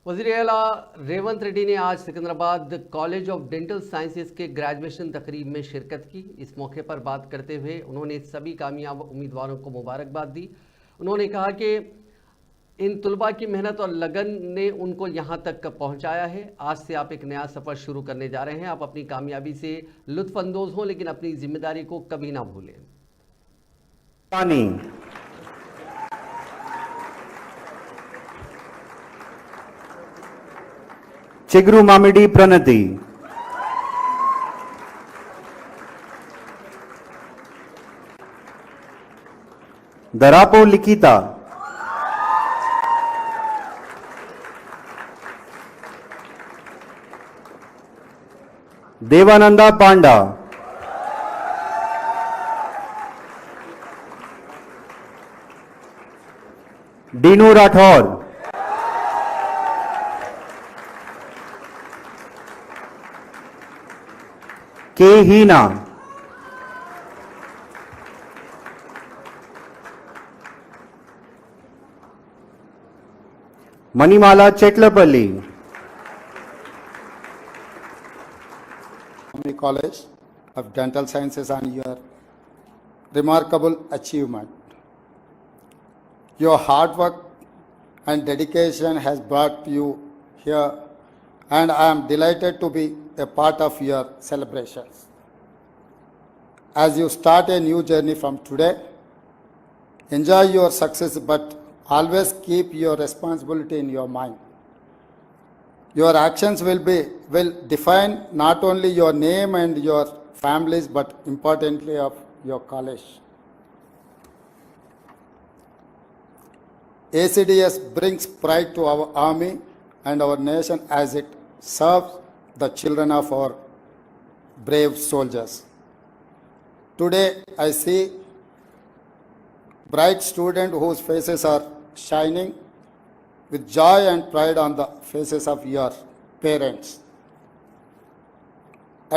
वज़ीर-ए-आला रेवंत रेड्डी ने आज Secunderabad college of dental sciences के ग्रेजुएशन तकरीब में शिरकत की। इस मौके पर बात करते हुए उन्होंने सभी कामयाब उम्मीदवारों को मुबारकबाद दी। उन्होंने कहा कि इन तुलबा की मेहनत और लगन ने उनको यहाँ तक पहुँचाया है। आज से आप एक नया सफ़र शुरू करने जा रहे हैं। आप अपनी कामयाबी से लुत्फ़अंदोज़ हों, लेकिन अपनी जिम्मेदारी को कभी ना भूलें। पानी चिगरू मामिडी प्रणति दरापो लिखिता देवानंदा पांडा डीनू राठौर के हीना Manimala चेटलपल्ली College of Dental Sciences on your remarkable achievement. Your hard work and dedication has brought you here, and I am delighted to be a part of your celebrations. As you start a new journey from today, enjoy your success, but always keep your responsibility in your mind. Your actions will define not only your name and your families, but importantly of your college. ACDS brings pride to our army and our nation as it serves the children of our brave soldiers. Today I see bright students whose faces are shining with joy and pride on the faces of your parents.